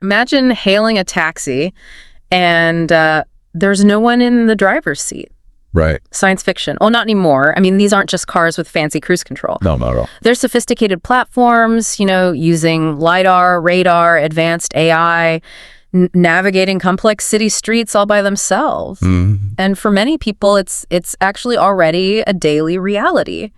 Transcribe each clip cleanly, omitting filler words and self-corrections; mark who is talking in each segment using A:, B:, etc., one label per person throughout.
A: Imagine hailing a taxi and there's no one in the driver's seat.
B: Right.
A: Science fiction. Oh, not anymore. I mean, these aren't just cars with fancy cruise control.
B: No, not at all.
A: They're sophisticated platforms, using LiDAR, radar, advanced AI, navigating complex city streets all by themselves. And for many people, it's actually already a daily reality.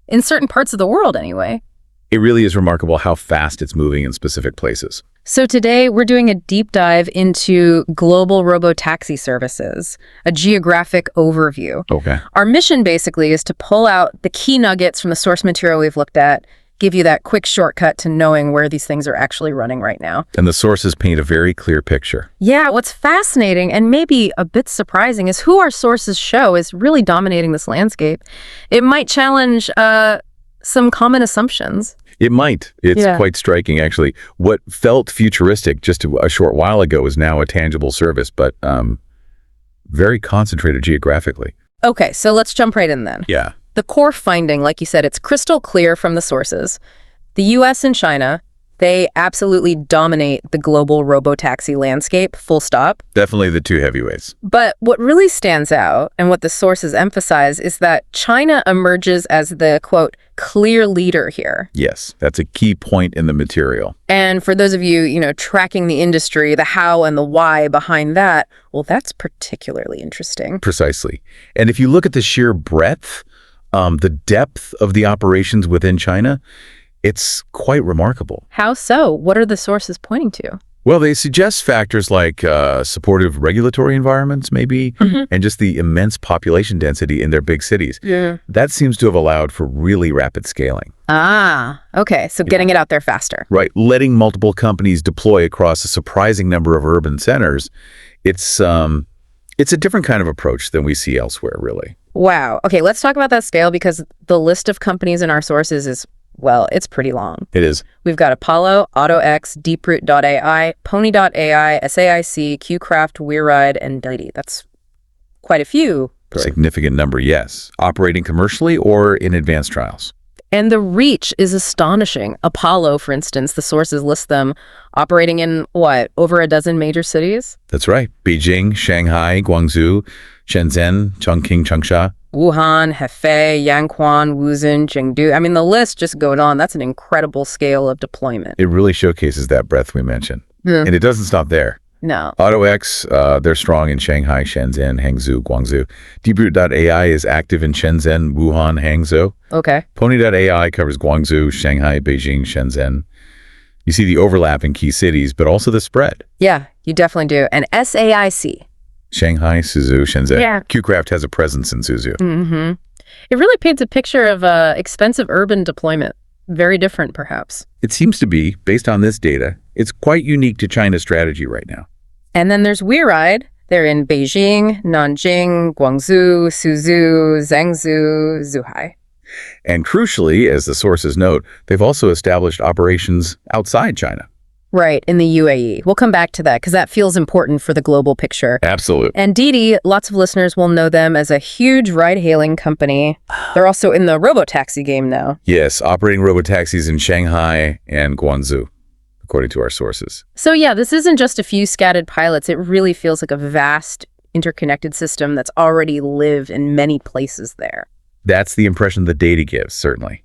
A: In certain parts of the world, anyway.
B: It really is remarkable how fast it's moving in specific places.
A: So today, we're doing a deep dive into global robotaxi services, a geographic overview.
B: Okay.
A: Our mission, basically, is to pull out the key nuggets from the source material we've looked at, give you that quick shortcut to knowing where these things are actually running right now.
B: And the sources paint a very clear picture.
A: Yeah, what's fascinating and maybe a bit surprising is who our sources show is really dominating this landscape. It might challenge some common assumptions.
B: It might. It's quite striking, actually. What felt futuristic just a short while ago is now a tangible service, but very concentrated geographically.
A: Okay, so let's jump right in then.
B: Yeah.
A: The core finding, like you said, it's crystal clear from the sources. The US and China, they absolutely dominate the global robotaxi landscape, full stop.
B: Definitely the two heavyweights.
A: But what really stands out, and what the sources emphasize, is that China emerges as the, quote, clear leader here.
B: Yes, that's a key point in the material.
A: And for those of you, tracking the industry, the how and the why behind that, well, that's particularly interesting.
B: Precisely. And if you look at the sheer breadth, the depth of the operations within China, it's quite remarkable.
A: How so? What are the sources pointing to?
B: Well, they suggest factors like supportive regulatory environments, maybe, and just the immense population density in their big cities.
A: Yeah.
B: That seems to have allowed for really rapid scaling.
A: Ah, okay. So getting it out there faster.
B: Right. Letting multiple companies deploy across a surprising number of urban centers, it's a different kind of approach than we see elsewhere, really.
A: Wow. Okay, let's talk about that scale because the list of companies in our sources is, well, it's pretty long.
B: It is.
A: We've got Apollo, AutoX, Deeproot.ai, Pony.ai, SAIC, QCraft, WeRide, and DiDi. That's quite a few.
B: Significant number, yes. Operating commercially or in advanced trials.
A: And the reach is astonishing. Apollo, for instance, the sources list them operating in, over a dozen major cities?
B: That's right. Beijing, Shanghai, Guangzhou, Shenzhen, Chongqing, Changsha.
A: Wuhan, Hefei, Yanquan, Wuzhen, Chengdu. I mean, the list just goes on. That's an incredible scale of deployment.
B: It really showcases that breadth we mentioned.
A: Yeah.
B: And it doesn't stop there.
A: No.
B: AutoX, they're strong in Shanghai, Shenzhen, Hangzhou, Guangzhou. Deeproot.ai is active in Shenzhen, Wuhan, Hangzhou.
A: Okay.
B: Pony.ai covers Guangzhou, Shanghai, Beijing, Shenzhen. You see the overlap in key cities, but also the spread.
A: Yeah, you definitely do. And SAIC.
B: Shanghai, Suzhou, Shenzhen.
A: Yeah.
B: QCraft has a presence in Suzhou.
A: Mm-hmm. It really paints a picture of expensive urban deployment. Very different, perhaps.
B: It seems to be, based on this data, it's quite unique to China's strategy right now.
A: And then there's WeRide. They're in Beijing, Nanjing, Guangzhou, Suzhou, Zhengzhou, Zhuhai.
B: And crucially, as the sources note, they've also established operations outside China.
A: Right, in the UAE. We'll come back to that because that feels important for the global picture.
B: Absolutely.
A: And DiDi, lots of listeners will know them as a huge ride-hailing company. They're also in the robotaxi game now.
B: Yes, operating robotaxis in Shanghai and Guangzhou, according to our sources.
A: So yeah, this isn't just a few scattered pilots. It really feels like a vast, interconnected system that's already lived in many places there.
B: That's the impression the data gives, certainly.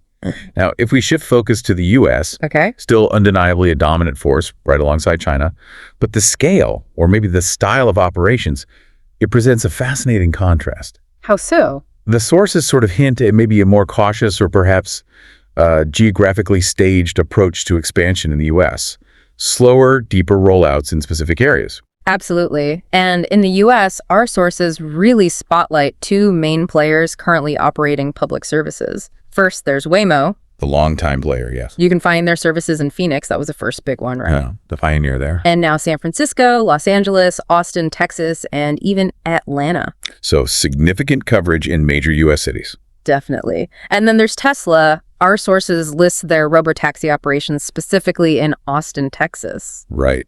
B: Now, if we shift focus to the U.S.,
A: okay,
B: still undeniably a dominant force right alongside China, but the scale, or maybe the style of operations, it presents a fascinating contrast.
A: How so?
B: The sources sort of hint at maybe a more cautious or perhaps geographically staged approach to expansion in the U.S. Slower, deeper rollouts in specific areas.
A: Absolutely. And in the U.S., our sources really spotlight two main players currently operating public services. First, there's Waymo.
B: The longtime player, yes.
A: You can find their services in Phoenix. That was the first big one, right?
B: Yeah, the pioneer there.
A: And now San Francisco, Los Angeles, Austin, Texas, and even Atlanta.
B: So significant coverage in major U.S. cities.
A: Definitely. And then there's Tesla. Our sources list their robotaxi operations specifically in Austin, Texas.
B: Right.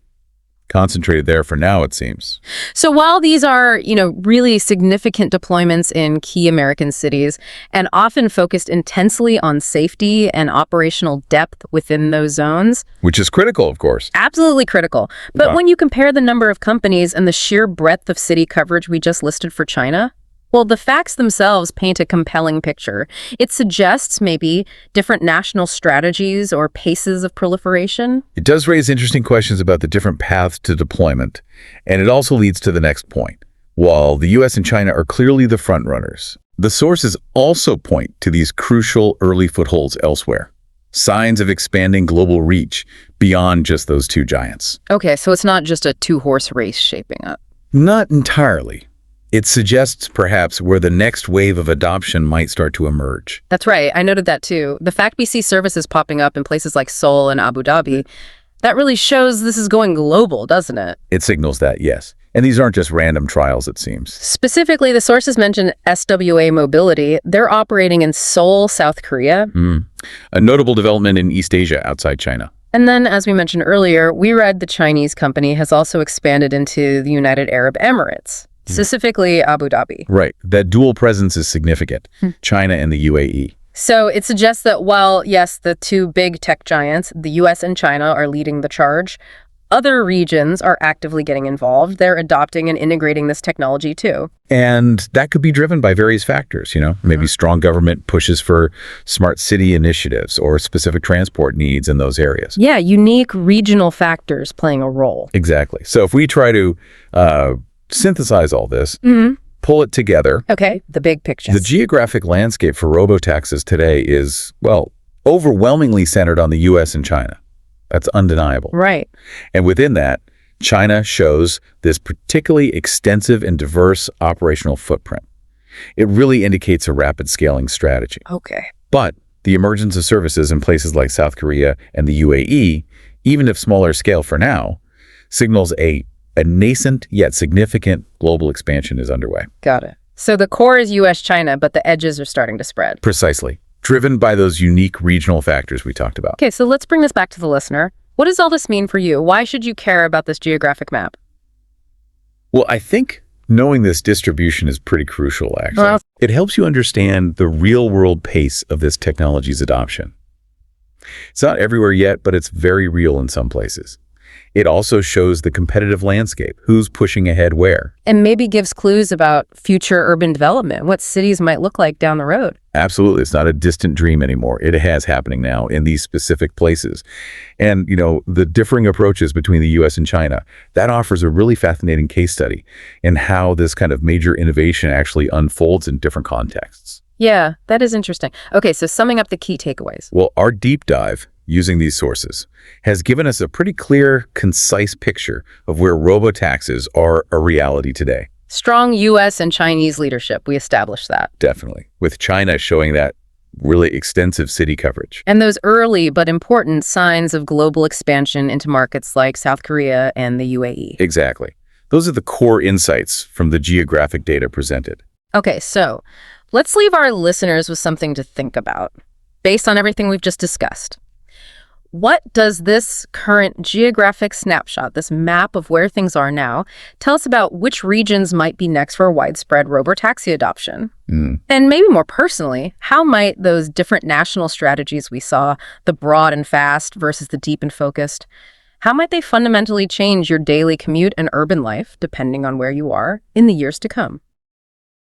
B: Concentrated there for now, it seems.
A: So while these are, really significant deployments in key American cities and often focused intensely on safety and operational depth within those zones.
B: Which is critical, of course.
A: Absolutely critical. But when you compare the number of companies and the sheer breadth of city coverage we just listed for China, well, the facts themselves paint a compelling picture. It suggests maybe different national strategies or paces of proliferation.
B: It does raise interesting questions about the different paths to deployment, and it also leads to the next point. While the US and China are clearly the frontrunners, the sources also point to these crucial early footholds elsewhere. Signs of expanding global reach beyond just those two giants.
A: Okay, so it's not just a two-horse race shaping up.
B: Not entirely. It suggests perhaps where the next wave of adoption might start to emerge.
A: That's right. I noted that too. The fact we see services popping up in places like Seoul and Abu Dhabi, that really shows this is going global, doesn't it?
B: It signals that, yes. And these aren't just random trials, it seems.
A: Specifically, the sources mentioned SWA Mobility. They're operating in Seoul, South Korea.
B: A notable development in East Asia outside China.
A: And then, as we mentioned earlier, WeRide, the Chinese company, has also expanded into the United Arab Emirates. Specifically Abu Dhabi.
B: Right. That dual presence is significant. China and the UAE.
A: So it suggests that while, yes, the two big tech giants, the US and China, are leading the charge, other regions are actively getting involved. They're adopting and integrating this technology too.
B: And that could be driven by various factors, maybe strong government pushes for smart city initiatives or specific transport needs in those areas.
A: Yeah, unique regional factors playing a role.
B: Exactly. So if we try to synthesize all this, pull it together.
A: Okay, the big picture.
B: The geographic landscape for robotaxis today is, overwhelmingly centered on the US and China. That's undeniable.
A: Right.
B: And within that, China shows this particularly extensive and diverse operational footprint. It really indicates a rapid scaling strategy.
A: Okay.
B: But the emergence of services in places like South Korea and the UAE, even if smaller scale for now, signals a nascent yet significant global expansion is underway.
A: Got it. So the core is US-China, but the edges are starting to spread.
B: Precisely. Driven by those unique regional factors we talked about.
A: Okay, so let's bring this back to the listener. What does all this mean for you? Why should you care about this geographic map?
B: Well, I think knowing this distribution is pretty crucial, actually.
A: Well,
B: it helps you understand the real-world pace of this technology's adoption. It's not everywhere yet, but it's very real in some places. It also shows the competitive landscape, who's pushing ahead where.
A: And maybe gives clues about future urban development, what cities might look like down the road.
B: Absolutely. It's not a distant dream anymore. It has happening now in these specific places. And, the differing approaches between the US and China, that offers a really fascinating case study in how this kind of major innovation actually unfolds in different contexts.
A: Yeah, that is interesting. Okay, so summing up the key takeaways.
B: Well, our deep dive using these sources has given us a pretty clear, concise picture of where robotaxis are a reality today.
A: Strong US and Chinese leadership, we established that.
B: Definitely. With China showing that really extensive city coverage.
A: And those early but important signs of global expansion into markets like South Korea and the UAE.
B: Exactly. Those are the core insights from the geographic data presented.
A: Okay, so let's leave our listeners with something to think about based on everything we've just discussed. What does this current geographic snapshot, this map of where things are now, tell us about which regions might be next for widespread robotaxi adoption? And maybe more personally, how might those different national strategies we saw, the broad and fast versus the deep and focused, how might they fundamentally change your daily commute and urban life, depending on where you are, in the years to come?